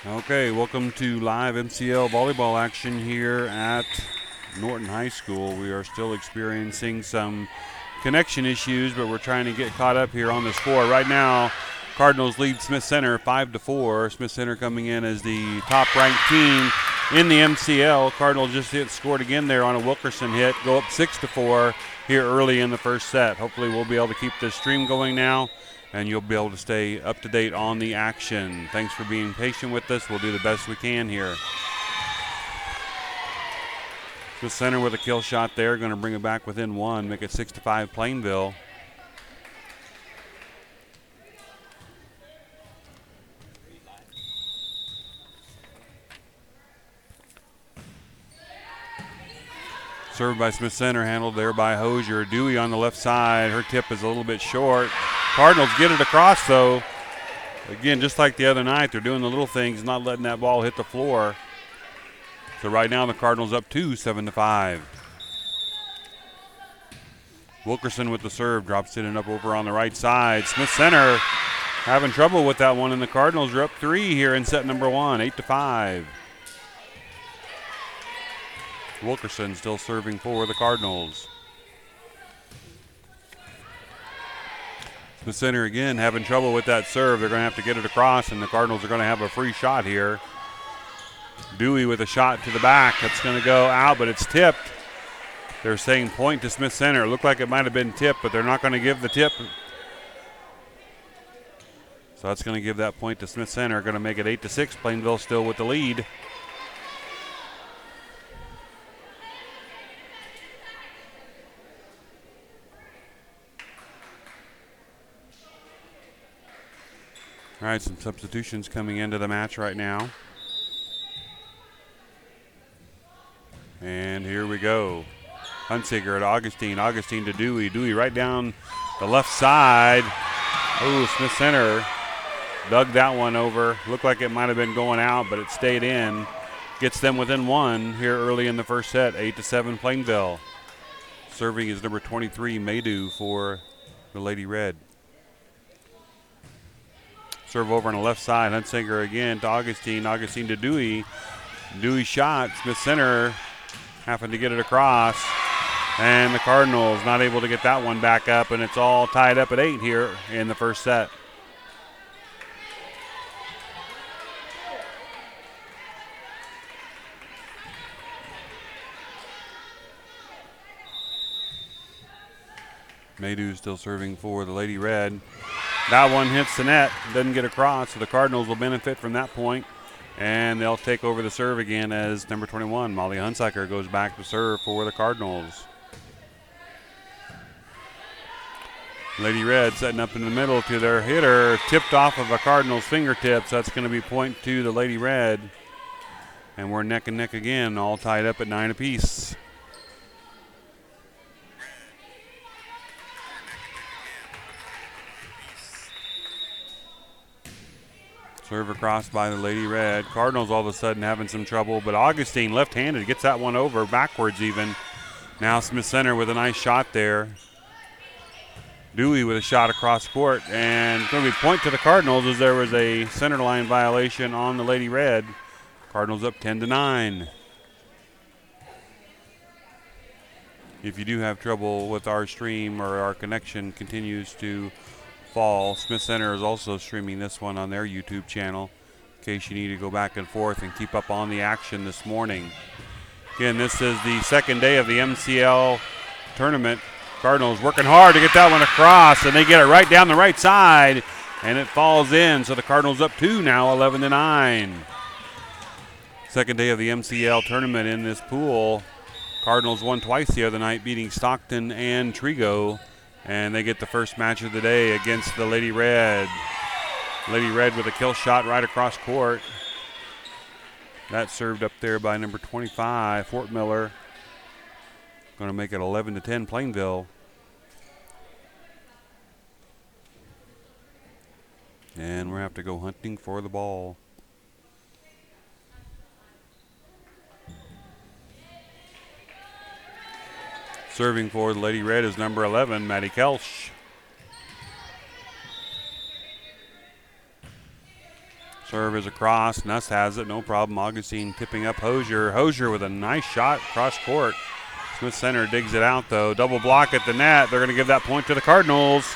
Okay, welcome to live MCL volleyball action here at Norton High School. We are still experiencing some connection issues, but we're trying to get caught up here on the score. Right now, Cardinals lead Smith Center 5-4. Smith Center coming in as the top-ranked team in the MCL. Cardinals just scored again there on a Wilkerson hit, go up 6-4 here early in the first set. Hopefully we'll be able to keep this stream going now, and you'll be able to stay up to date on the action. Thanks for being patient with us. We'll do the best we can here. Smith Center with a kill shot there, going to bring it back within one, make it 6-5 Plainville. Served by Smith Center, handled there by Hosier. Dewey on the left side. Her tip is a little bit short. Cardinals get it across, though. Again, just like the other night, they're doing the little things, not letting that ball hit the floor. So right now the Cardinals up 7-5. Wilkerson with the serve, drops it and up over on the right side. Smith Center having trouble with that one, and the Cardinals are up 3 here in set number 1, 8-5. Wilkerson still serving for the Cardinals. Smith Center again having trouble with that serve. They're going to have to get it across, and the Cardinals are going to have a free shot here. Dewey with a shot to the back. That's going to go out, but it's tipped. They're saying point to Smith Center. It looked like it might have been tipped, but they're not going to give the tip. So that's going to give that point to Smith Center. Going to make it 8-6. Plainville still with the lead. All right, some substitutions coming into the match right now. And here we go. Hunsiger at Augustine. Augustine to Dewey. Dewey right down the left side. Oh, Smith Center dug that one over. Looked like it might have been going out, but it stayed in. Gets them within one here early in the first set. 8-7 Plainville. Serving is number 23, Maydew for the Lady Red. Serve over on the left side. Hunsinger again to Augustine. Augustine to Dewey. Dewey shot. Smith Center having to get it across. And the Cardinals not able to get that one back up, and it's all tied up at 8 here in the first set. Maydew still serving for the Lady Red. That one hits the net, doesn't get across, so the Cardinals will benefit from that point, and they'll take over the serve again as number 21, Molly Hunsiker, goes back to serve for the Cardinals. Lady Red setting up in the middle to their hitter, tipped off of a Cardinals fingertips. That's going to be point to the Lady Red, and we're neck and neck again, all tied up at 9 apiece. Serve across by the Lady Red. Cardinals all of a sudden having some trouble, but Augustine left-handed gets that one over, backwards even. Now Smith Center with a nice shot there. Dewey with a shot across court, and it's going to be point to the Cardinals as there was a center line violation on the Lady Red. Cardinals up 10-9. If you do have trouble with our stream or our connection continues to fall, Smith Center is also streaming this one on their YouTube channel in case you need to go back and forth and keep up on the action this morning. Again, this is the second day of the MCL tournament. Cardinals working hard to get that one across, and they get it right down the right side, and it falls in. So the Cardinals up 2 now, 11-9. Second day of the MCL tournament in this pool. Cardinals won twice the other night, beating Stockton and Trigo. And they get the first match of the day against the Lady Red. Lady Red with a kill shot right across court. That's served up there by number 25, Fort Miller. Going to make it 11-10 Plainville. And we're going to have to go hunting for the ball. Serving for the Lady Red is number 11, Maddie Kelsch. Serve is across. Nuss has it, no problem. Augustine tipping up Hosier. Hosier with a nice shot cross court. Smith Center digs it out though. Double block at the net. They're going to give that point to the Cardinals.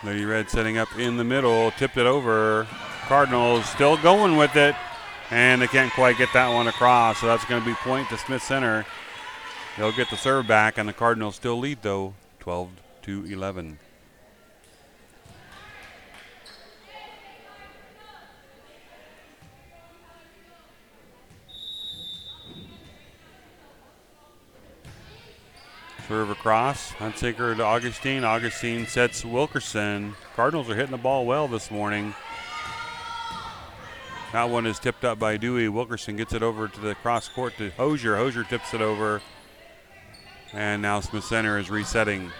Lady Red setting up in the middle, tipped it over. Cardinals still going with it, and they can't quite get that one across, so that's going to be point to Smith Center. They'll get the serve back, and the Cardinals still lead, though, 12-11. Serve across. Hunsaker to Augustine. Augustine sets Wilkerson. Cardinals are hitting the ball well this morning. That one is tipped up by Dewey. Wilkerson gets it over to the cross court to Hosier. Hosier tips it over. And now Smith Center is resetting.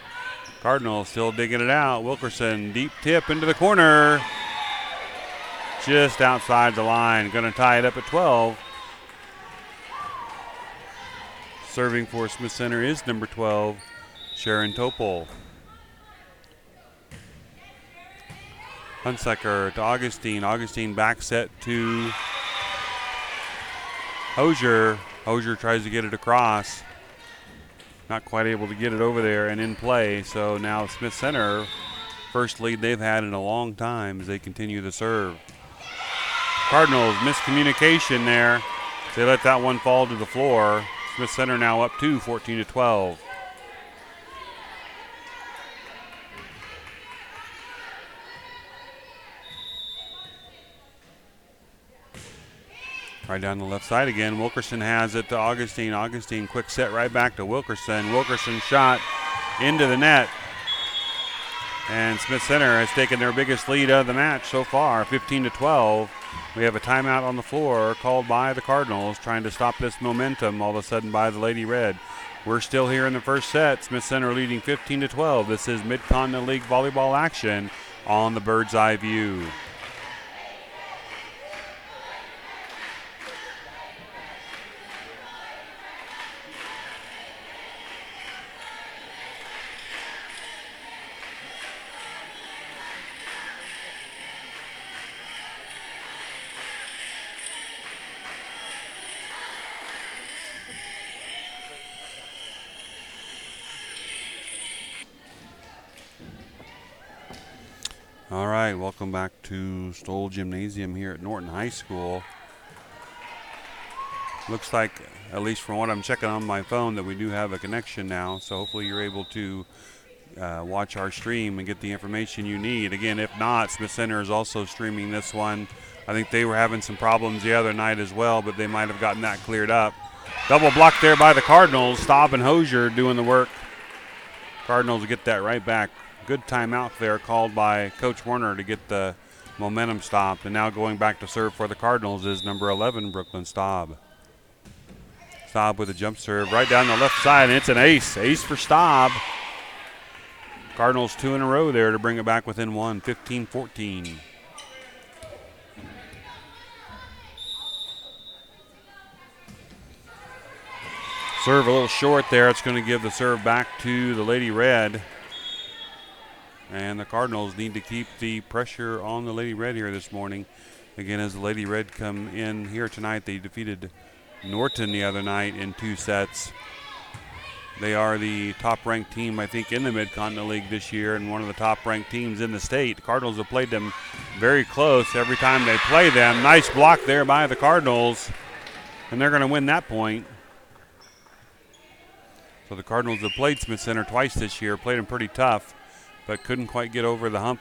Cardinals still digging it out. Wilkerson, deep tip into the corner. Just outside the line. Going to tie it up at 12. Serving for Smith Center is number 12, Sharon Topol. Hunsaker to Augustine. Augustine back set to Hosier. Hosier tries to get it across. Not quite able to get it over there and in play. So now Smith Center, first lead they've had in a long time as they continue to serve. Cardinals, miscommunication there. They let that one fall to the floor. Smith Center now up 2, 14-12. Right down the left side again. Wilkerson has it to Augustine. Augustine, quick set right back to Wilkerson. Wilkerson shot into the net. And Smith Center has taken their biggest lead of the match so far, 15-12. We have a timeout on the floor called by the Cardinals, trying to stop this momentum all of a sudden by the Lady Red. We're still here in the first set. Smith Center leading 15-12. This is Mid-Continent League volleyball action on the Bird's Eye View. All right, welcome back to Stoll Gymnasium here at Norton High School. Looks like, at least from what I'm checking on my phone, that we do have a connection now. So hopefully you're able to watch our stream and get the information you need. Again, if not, Smith Center is also streaming this one. I think they were having some problems the other night as well, but they might have gotten that cleared up. Double block there by the Cardinals. Staub and Hosier doing the work. Cardinals get that right back. Good timeout there called by Coach Werner to get the momentum stopped. And now going back to serve for the Cardinals is number 11, Brooklyn Staub. Staub with a jump serve right down the left side, and it's an ace. Ace for Staub. Cardinals 2 in a row there to bring it back within one, 15-14. Serve a little short there. It's going to give the serve back to the Lady Red. And the Cardinals need to keep the pressure on the Lady Red here this morning. Again, as the Lady Red come in here tonight, they defeated Norton the other night in 2 sets. They are the top-ranked team, I think, in the Mid-Continent League this year and one of the top-ranked teams in the state. The Cardinals have played them very close every time they play them. Nice block there by the Cardinals, and they're going to win that point. So the Cardinals have played Smith Center twice this year, played them pretty tough, but couldn't quite get over the hump.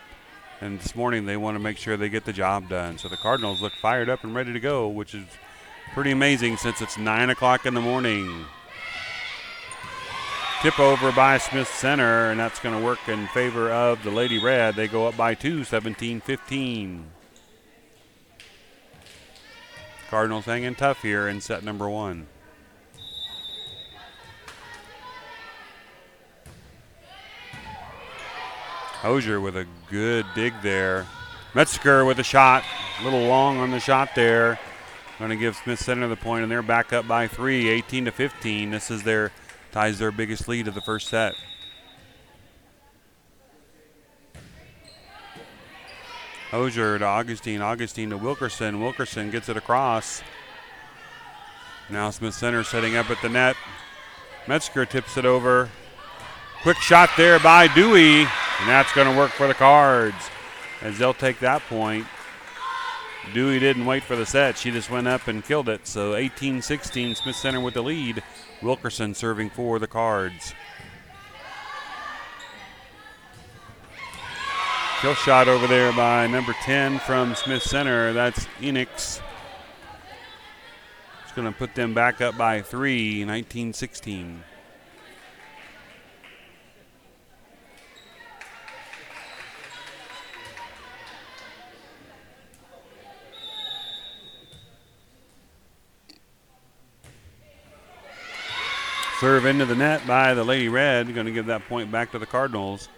And this morning they want to make sure they get the job done. So the Cardinals look fired up and ready to go, which is pretty amazing since it's 9 o'clock in the morning. Tip over by Smith Center, and that's going to work in favor of the Lady Red. They go up by 2, 17-15. Cardinals hanging tough here in set number 1. Hosier with a good dig there. Metzger with a shot. A little long on the shot there. Going to give Smith Center the point, and they're back up by 3, 18-15. This is ties their biggest lead of the first set. Hosier to Augustine. Augustine to Wilkerson. Wilkerson gets it across. Now Smith Center setting up at the net. Metzger tips it over. Quick shot there by Dewey, and that's going to work for the Cards as they'll take that point. Dewey didn't wait for the set. She just went up and killed it. So 18-16, Smith Center with the lead. Wilkerson serving for the Cards. Kill shot over there by number 10 from Smith Center. That's Enix. It's going to put them back up by 3, 19-16. Serve into the net by the Lady Red. Going to give that point back to the Cardinals.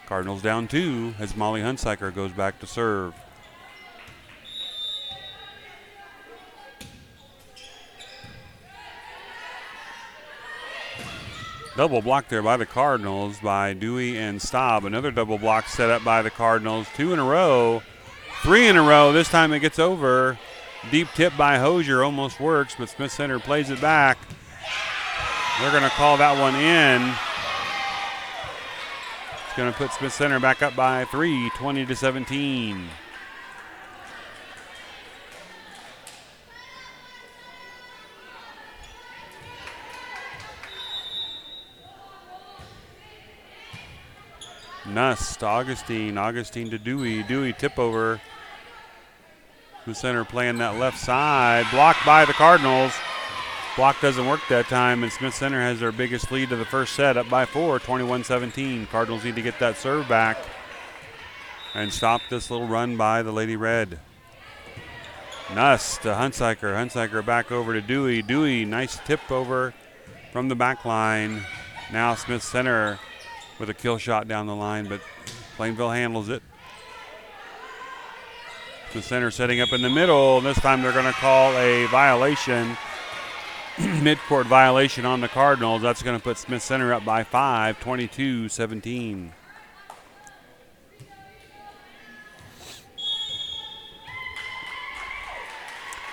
Cardinals down 2 as Molly Hunsiker goes back to serve. Double block there by the Cardinals by Dewey and Staub. Another double block set up by the Cardinals. 2 in a row. 3 in a row. This time it gets over. Deep tip by Hosier almost works, but Smith Center plays it back. They're going to call that one in. It's going to put Smith Center back up by 3, 20-17. Nuss to Augustine. Augustine to Dewey. Dewey tip over. Smith Center playing that left side. Blocked by the Cardinals. Block doesn't work that time, and Smith Center has their biggest lead of the first set, up by 4, 21-17. Cardinals need to get that serve back and stop this little run by the Lady Red. Nuss to Hunsiker. Hunsiker back over to Dewey. Dewey, nice tip over from the back line. Now Smith Center with a kill shot down the line, but Plainville handles it. Smith Center setting up in the middle. This time they're going to call a violation. Midcourt violation on the Cardinals. That's going to put Smith Center up by 5, 22-17.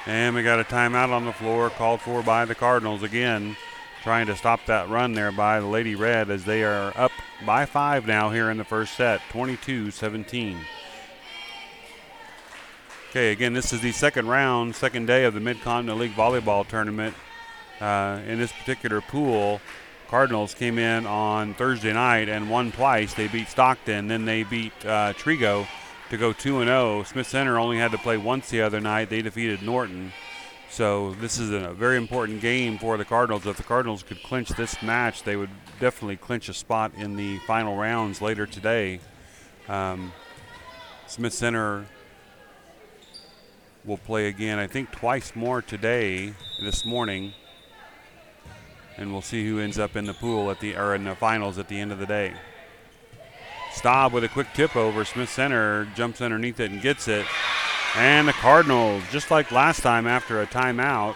And we got a timeout on the floor called for by the Cardinals again, trying to stop that run there by the Lady Red as they are up by 5 now here in the first set, 22-17. Okay, again, this is the second day of the Mid-Continent League Volleyball Tournament. In this particular pool, Cardinals came in on Thursday night and won twice. They beat Stockton, then they beat Trigo to go 2-0. Smith Center only had to play once the other night. They defeated Norton. So this is a very important game for the Cardinals. If the Cardinals could clinch this match, they would definitely clinch a spot in the final rounds later today. Smith Center will play again, I think, twice more this morning. And we'll see who ends up in the pool in the finals at the end of the day. Staub with a quick tip over. Smith Center jumps underneath it and gets it. And the Cardinals, just like last time after a timeout,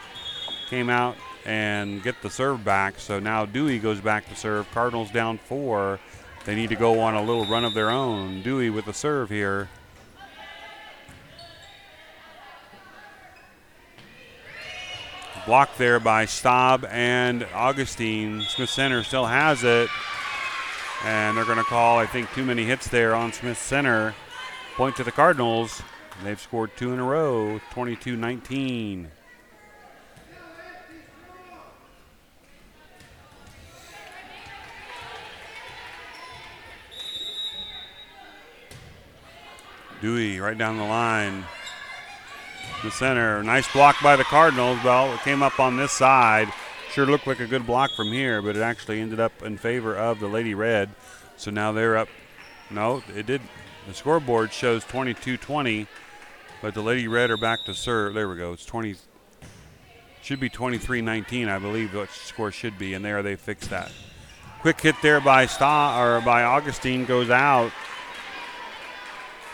came out and get the serve back. So now Dewey goes back to serve. Cardinals down 4. They need to go on a little run of their own. Dewey with the serve here. Blocked there by Staub and Augustine. Smith Center still has it. And they're going to call, I think, too many hits there on Smith Center. Point to the Cardinals. They've scored 2 in a row, 22-19. Dewey right down the line. The center, nice block by the Cardinals. Well, it came up on this side. Sure looked like a good block from here, but it actually ended up in favor of the Lady Red. So now they're up. No, it did. The scoreboard shows 22-20, but the Lady Red are back to serve. There we go. It's 20. Should be 23-19, I believe what score should be, and there they fixed that. Quick hit there by Augustine goes out.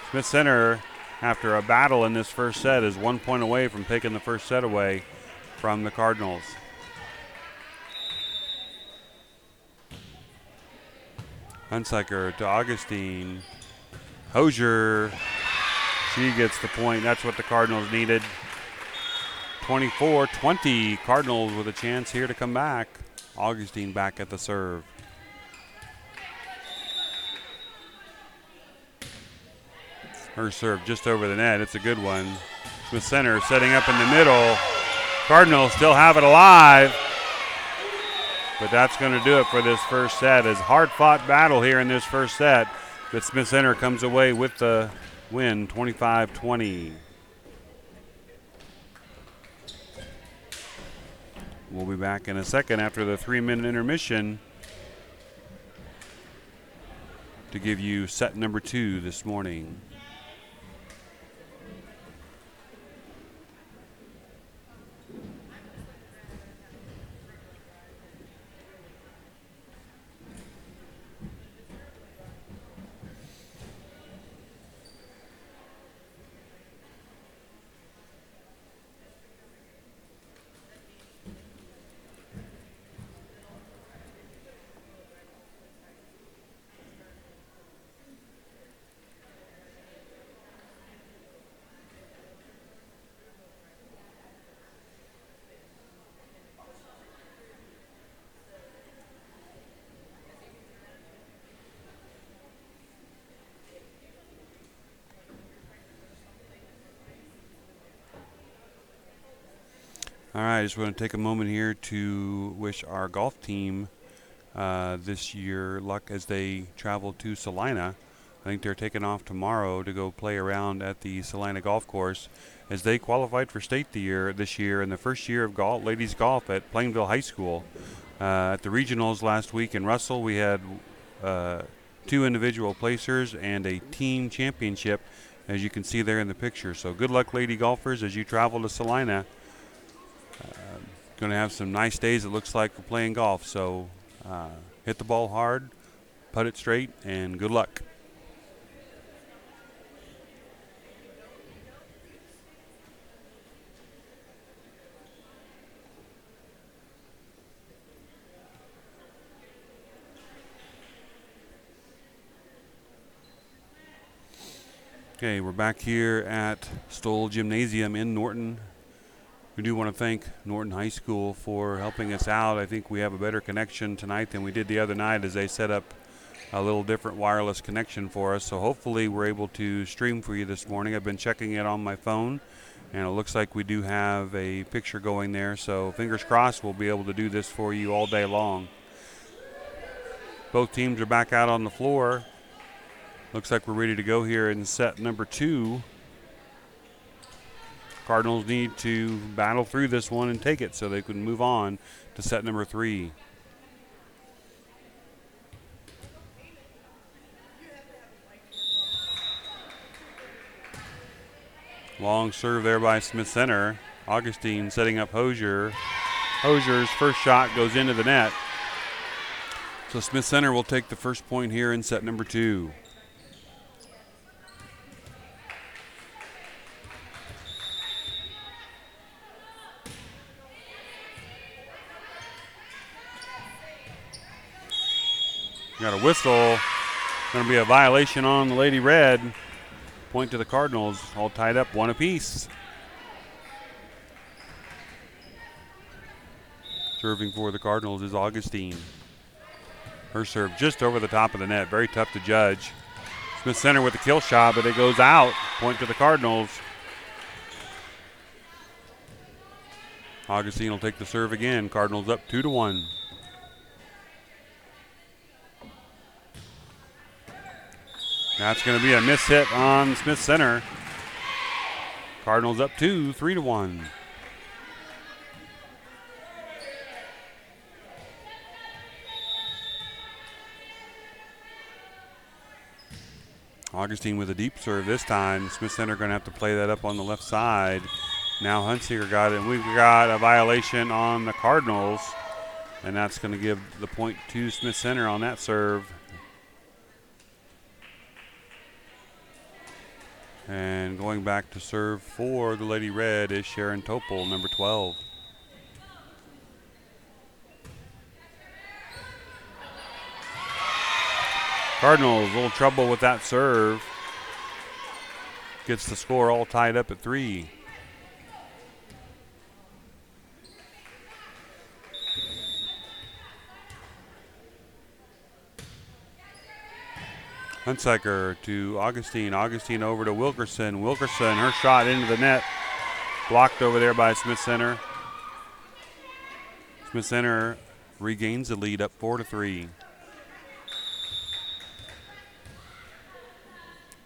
Smith Center after a battle in this first set, is 1 point away from taking the first set away from the Cardinals. Hunsaker to Augustine. Hosier, she gets the point. That's what the Cardinals needed. 24-20, Cardinals with a chance here to come back. Augustine back at the serve. Her serve just over the net. It's a good one. Smith Center setting up in the middle. Cardinals still have it alive. But that's going to do it for this first set. It's a hard-fought battle here in this first set. But Smith Center comes away with the win, 25-20. We'll be back in a second after the 3-minute intermission to give you set number 2 this morning. All right, I just want to take a moment here to wish our golf team this year luck as they travel to Salina. I think they're taking off tomorrow to go play around at the Salina Golf Course as they qualified for state this year in the first year of golf, ladies golf at Plainville High School. At the regionals last week in Russell, we had 2 individual placers and a team championship, as you can see there in the picture. So good luck, lady golfers, as you travel to Salina. Going to have some nice days, it looks like, for playing golf. So hit the ball hard, putt it straight, and good luck. Okay, we're back here at Stoll Gymnasium in Norton. We do want to thank Norton High School for helping us out. I think we have a better connection tonight than we did the other night as they set up a little different wireless connection for us. So hopefully we're able to stream for you this morning. I've been checking it on my phone, and it looks like we do have a picture going there. So fingers crossed we'll be able to do this for you all day long. Both teams are back out on the floor. Looks like we're ready to go here in set number 2. Cardinals need to battle through this one and take it so they can move on to set number 3. Long serve there by Smith Center. Augustine setting up Hosier. Hosier's first shot goes into the net. So Smith Center will take the first point here in set number 2. Got a whistle. Going to be a violation on the Lady Red. Point to the Cardinals. All tied up, 1 apiece. Serving for the Cardinals is Augustine. Her serve just over the top of the net. Very tough to judge. Smith Center with the kill shot, but it goes out. Point to the Cardinals. Augustine will take the serve again. Cardinals up 2-1. That's going to be a miss hit on Smith Center. Cardinals up 2, 3-1. Augustine with a deep serve this time. Smith Center going to have to play that up on the left side. Now Hunsinger got it, and we've got a violation on the Cardinals, and that's going to give the point to Smith Center on that serve. And going back to serve for the Lady Red is Sharon Topol, number 12. Cardinals, a little trouble with that serve. Gets the score all tied up at 3. Hunsaker to Augustine. Augustine over to Wilkerson. Wilkerson, her shot into the net. Blocked over there by Smith Center. Smith Center regains the lead up 4-3.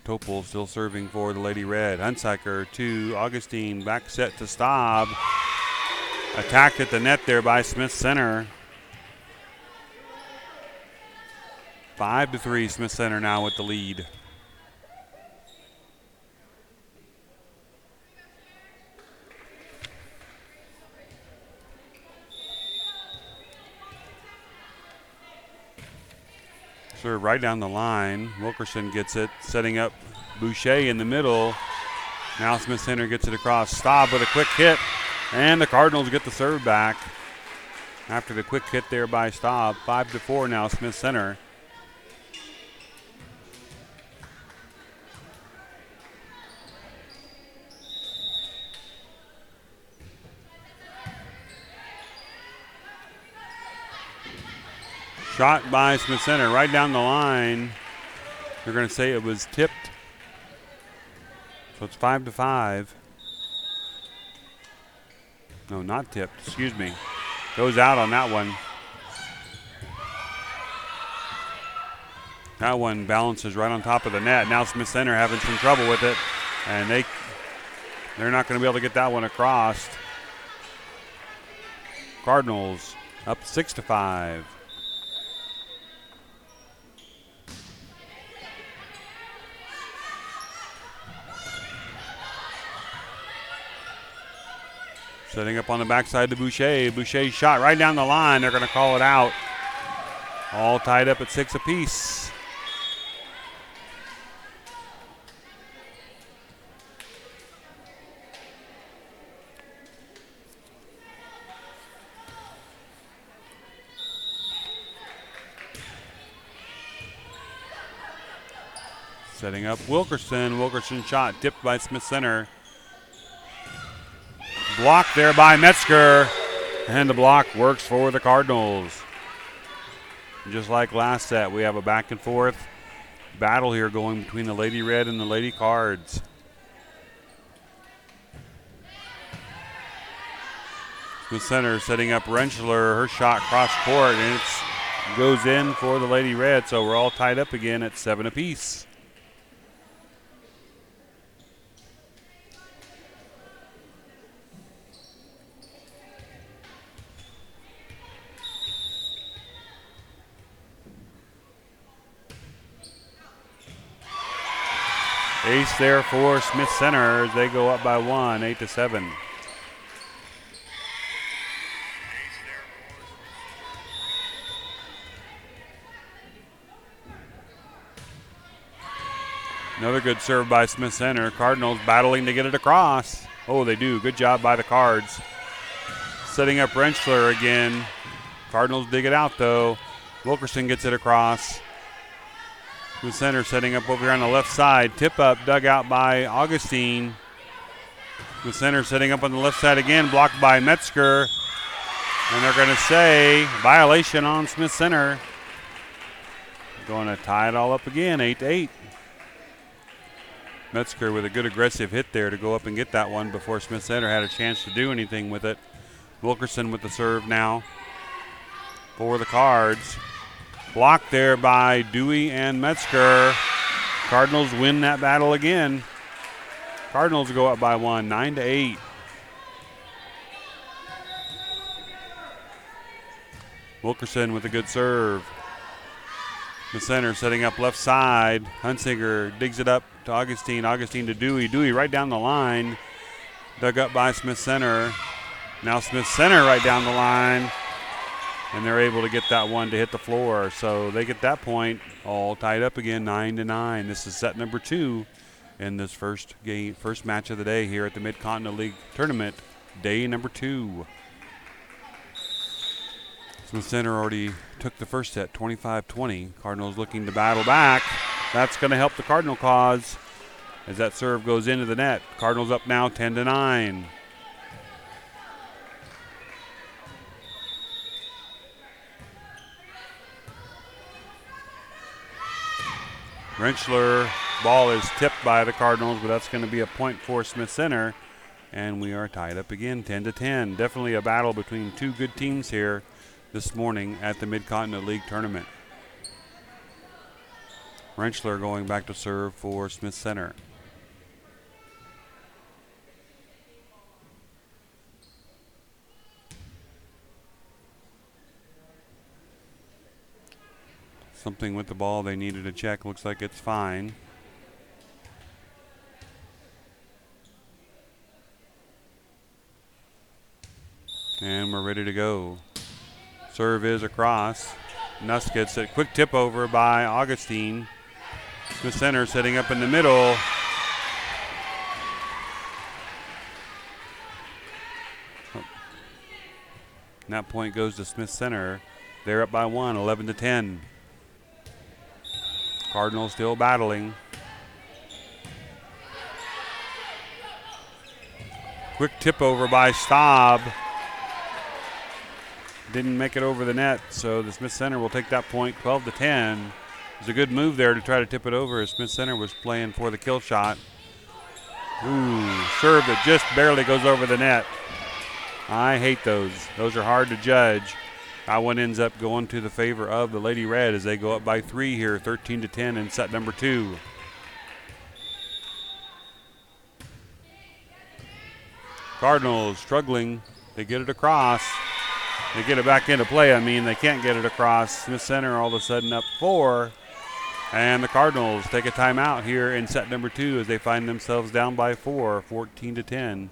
Topol still serving for the Lady Red. Hunsaker to Augustine. Back set to Staub. Attacked at the net there by Smith Center. 5-3, Smith Center now with the lead. Serve right down the line. Wilkerson gets it, setting up Boucher in the middle. Now Smith Center gets it across. Staub with a quick hit, and the Cardinals get the serve back. After the quick hit there by Staub, 5-4 now Smith Center. Shot by Smith Center right down the line. They're going to say it was tipped. So it's 5-5. No, not tipped. Excuse me. Goes out on that one. That one balances right on top of the net. Now Smith Center having some trouble with it. And they're not going to be able to get that one across. Cardinals up 6-5. Setting up on the backside to Boucher. Boucher's shot right down the line. They're going to call it out. All tied up at 6 apiece. Setting up Wilkerson. Wilkerson shot tipped by Smith Center. Blocked there by Metzger, and the block works for the Cardinals. Just like last set, we have a back and forth battle here going between the Lady Red and the Lady Cards. Smith Center setting up Rentschler, her shot cross court, and it goes in for the Lady Red, so we're all tied up again at 7 apiece. Ace there for Smith Center as they go up by 1, 8-7. Another good serve by Smith Center. Cardinals battling to get it across. Oh, they do. Good job by the Cards. Setting up Rentschler again. Cardinals dig it out, though. Wilkerson gets it across. Smith Center setting up over here on the left side. Tip up, dug out by Augustine. Smith Center setting up on the left side again, blocked by Metzger. And they're going to say violation on Smith Center. Going to tie it all up again, 8-8. Metzger with a good aggressive hit there to go up and get that one before Smith Center had a chance to do anything with it. Wilkerson with the serve now for the Cards. Blocked there by Dewey and Metzger. Cardinals win that battle again. Cardinals go up by 1, 9-8. Wilkerson with a good serve. The center setting up left side. Hunsinger digs it up to Augustine. Augustine to Dewey. Dewey right down the line. Dug up by Smith Center. Now Smith Center right down the line. And they're able to get that one to hit the floor. So they get that point all tied up again, 9-9. This is set number 2 in this first match of the day here at the Mid-Continent League Tournament, day number 2. Smith Center already took the first set, 25-20. Cardinals looking to battle back. That's going to help the Cardinal cause as that serve goes into the net. Cardinals up now 10-9. Rentschler, ball is tipped by the Cardinals, but that's going to be a point for Smith Center. And we are tied up again, 10-10. Definitely a battle between two good teams here this morning at the Mid-Continent League Tournament. Rentschler going back to serve for Smith Center. Something with the ball they needed to check. Looks like it's fine. And we're ready to go. Serve is across. Nuss gets a quick tip over by Augustine. Smith Center setting up in the middle. And that point goes to Smith Center. They're up by 1, 11-10. Cardinals still battling. Quick tip over by Staub. Didn't make it over the net, so the Smith Center will take that point, 12-10. It was a good move there to try to tip it over as Smith Center was playing for the kill shot. Ooh, serve that just barely goes over the net. I hate those. Those are hard to judge. That one ends up going to the favor of the Lady Red as they go up by 3 here, 13-10 in set number 2. Cardinals struggling. They get it across. They get it back into play. I mean, they can't get it across. Smith Center all of a sudden up 4. And the Cardinals take a timeout here in set number 2 as they find themselves down by 4, 14-10.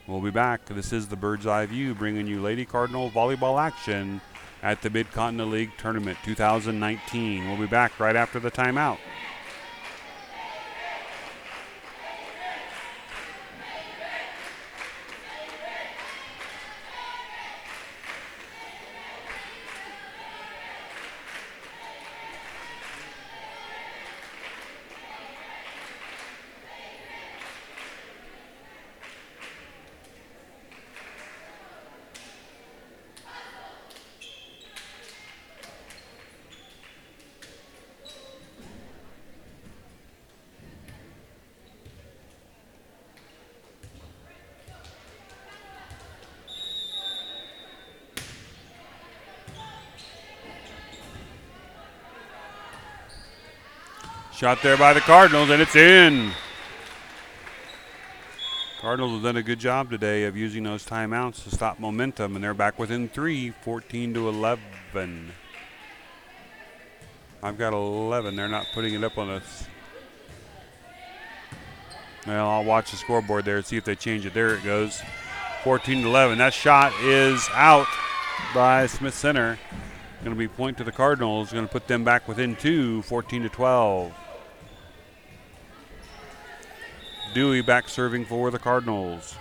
We'll be back. This is the Bird's Eye View bringing you Lady Cardinal volleyball action at the Mid-Continent League Tournament 2019. We'll be back right after the timeout. Shot there by the Cardinals, and it's in. Cardinals have done a good job today of using those timeouts to stop momentum, and they're back within 3, 14-11. I've got 11. They're not putting it up on us. Well, I'll watch the scoreboard there and see if they change it. There it goes, 14-11. That shot is out by Smith Center. Going to be point to the Cardinals. Going to put them back within 2, 14-12. Dewey back serving for the Cardinals.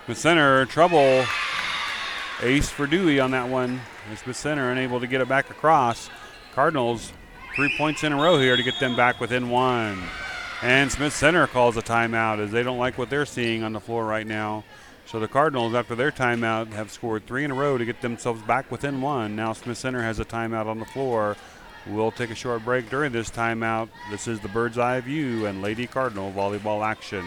Smith Center, trouble. Ace for Dewey on that one. Smith Center unable to get it back across. Cardinals 3 points in a row here to get them back within 1. And Smith Center calls a timeout as they don't like what they're seeing on the floor right now. So the Cardinals, after their timeout, have scored 3 in a row to get themselves back within 1. Now Smith Center has a timeout on the floor. We'll take a short break during this timeout. This is the Bird's Eye View and Lady Cardinal volleyball action.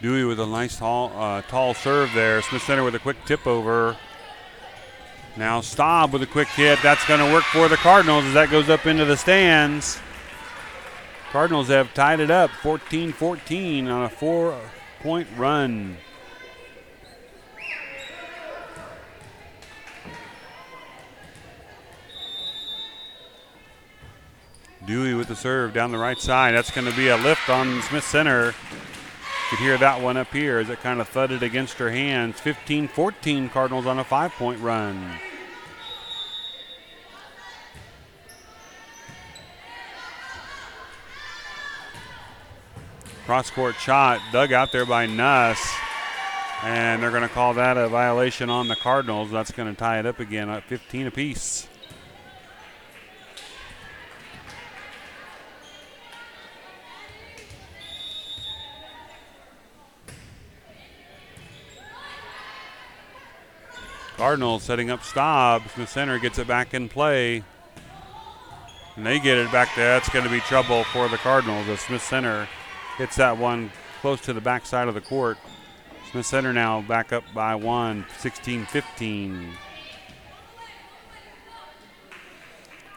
Dewey with a nice tall serve there. Smith Center with a quick tip over. Now Staub with a quick hit. That's going to work for the Cardinals as that goes up into the stands. Cardinals have tied it up 14-14 on a 5-point run. Dewey with the serve down the right side. That's going to be a lift on Smith Center. You could hear that one up here as it kind of thudded against her hands. 15-14 Cardinals on a 5-point run. Cross-court shot dug out there by Nuss. And they're going to call that a violation on the Cardinals. That's going to tie it up again at 15 apiece. Cardinals setting up Staub. Smith Center gets it back in play. And they get it back there. That's going to be trouble for the Cardinals as Smith Center hits that one close to the back side of the court. Smith Center now back up by 1, 16-15.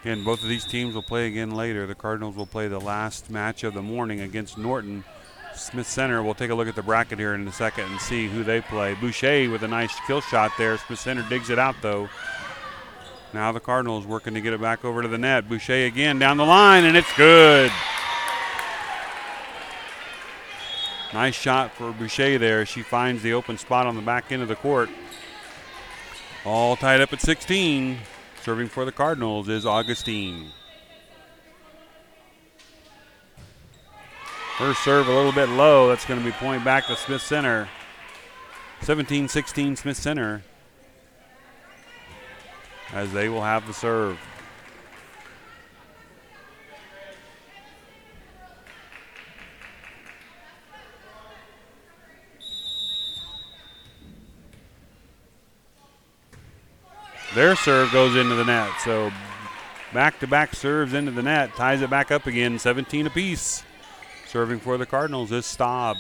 Again, both of these teams will play again later. The Cardinals will play the last match of the morning against Norton. Smith Center, we'll take a look at the bracket here in a second and see who they play. Boucher with a nice kill shot there. Smith Center digs it out though. Now the Cardinals working to get it back over to the net. Boucher again down the line, and it's good. Nice shot for Boucher there. She finds the open spot on the back end of the court. All tied up at 16. Serving for the Cardinals is Augustine. Her serve a little bit low. That's going to be point back to Smith Center. 17-16 Smith Center. As they will have the serve. Their serve goes into the net. So back-to-back serves into the net. Ties it back up again, 17 apiece. Serving for the Cardinals is Staub.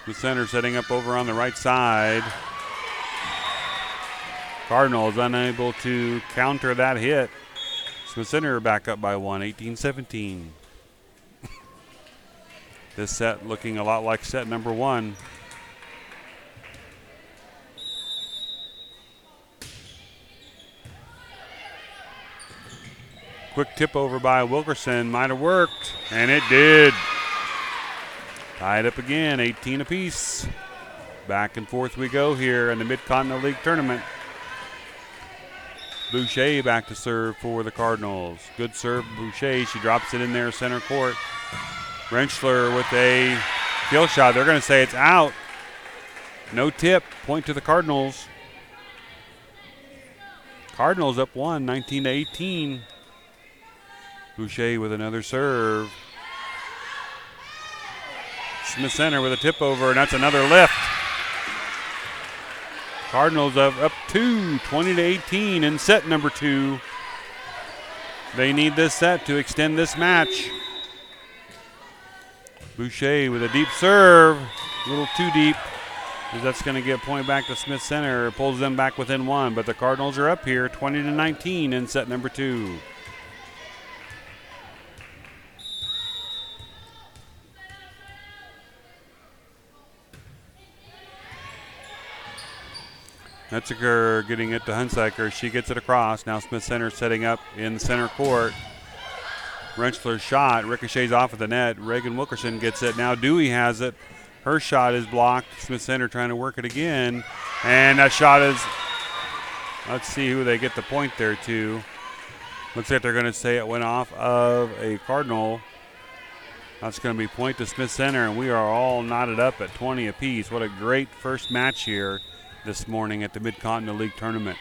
The center setting up over on the right side. Cardinals unable to counter that hit. Smith Center back up by 1, 18-17. This set looking a lot like set number 1. Quick tip over by Wilkerson. Might have worked, and it did. Tied up again, 18 apiece. Back and forth we go here in the Mid-Continental League Tournament. Boucher back to serve for the Cardinals. Good serve, Boucher. She drops it in there, center court. Rentschler with a kill shot. They're going to say it's out. No tip. Point to the Cardinals. Cardinals up 1, 19-18. Boucher with another serve. Smith Center with a tip over, and that's another lift. Cardinals up 2, 20-18 in set number 2. They need this set to extend this match. Boucher with a deep serve, a little too deep. That's going to get point back to Smith Center. Pulls them back within 1, but the Cardinals are up here 20-19 in set number 2. Metziger getting it to Hunsaker. She gets it across. Now Smith Center setting up in center court. Rentschler's shot ricochets off of the net. Reagan Wilkerson gets it. Now Dewey has it. Her shot is blocked. Smith Center trying to work it again. And that shot is, let's see who they get the point there to. Looks like they're going to say it went off of a Cardinal. That's going to be point to Smith Center, and we are all knotted up at 20 apiece. What a great first match here this morning at the Mid-Continental League Tournament.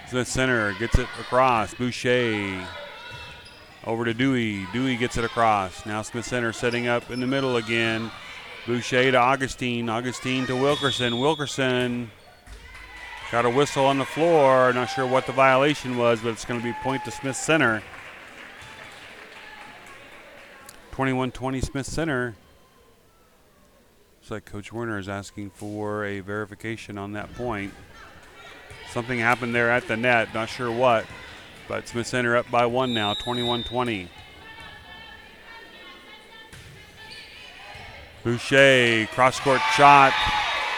Smith Center gets it across. Boucher over to Dewey. Dewey gets it across. Now Smith Center setting up in the middle again. Boucher to Augustine. Augustine to Wilkerson. Wilkerson got a whistle on the floor. Not sure what the violation was, but it's going to be point to Smith Center. 21-20 Smith Center. Looks like Coach Werner is asking for a verification on that point. Something happened there at the net, not sure what, but Smith Center up by 1 now, 21-20. Boucher, cross-court shot,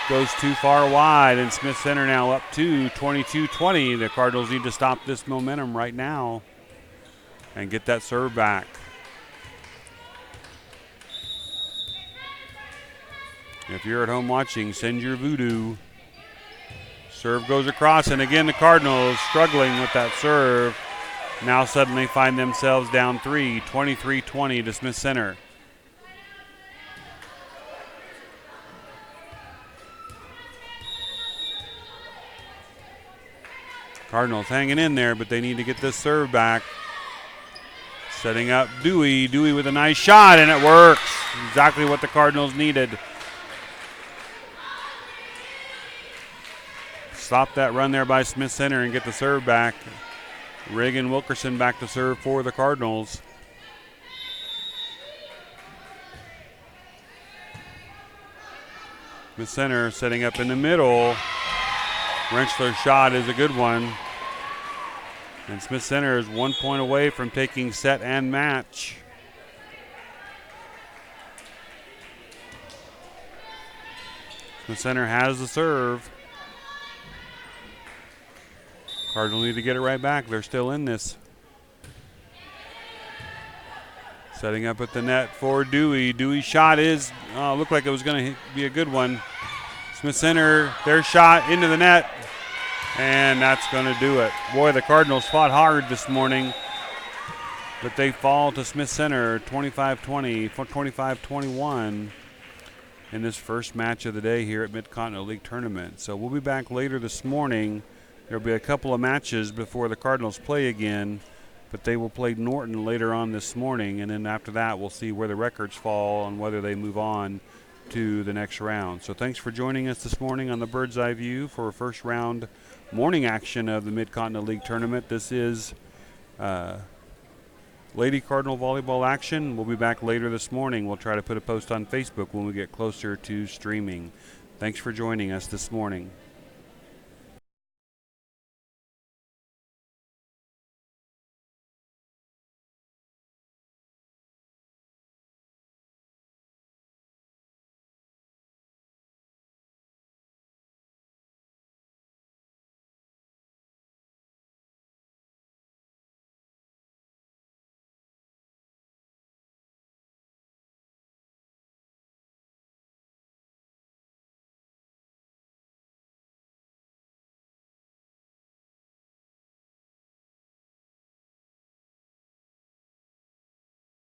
goes too far wide, and Smith Center now up to 22-20. The Cardinals need to stop this momentum right now and get that serve back. If you're at home watching, send your voodoo. Serve goes across, and again the Cardinals struggling with that serve. Now suddenly find themselves down 3, 23-20 to Smith Center. Cardinals hanging in there, but they need to get this serve back. Setting up Dewey. Dewey with a nice shot, and it works. Exactly what the Cardinals needed. Stop that run there by Smith Center and get the serve back. Reagan Wilkerson back to serve for the Cardinals. Smith Center setting up in the middle. Rentschler's shot is a good one. And Smith Center is 1 point away from taking set and match. Smith Center has the serve. Cardinals need to get it right back. They're still in this. Setting up at the net for Dewey. Dewey's shot is, looked like it was going to be a good one. Smith Center, their shot into the net, and that's going to do it. Boy, the Cardinals fought hard this morning, but they fall to Smith Center 25-20, 25-21 in this first match of the day here at Mid-Continental League Tournament. So we'll be back later this morning. There'll be a couple of matches before the Cardinals play again, but they will play Norton later on this morning, and then after that we'll see where the records fall and whether they move on to the next round. So thanks for joining us this morning on the Bird's Eye View for a first round morning action of the Mid-Continental League Tournament. This is Lady Cardinal Volleyball action. We'll be back later this morning. We'll try to put a post on Facebook when we get closer to streaming. Thanks for joining us this morning.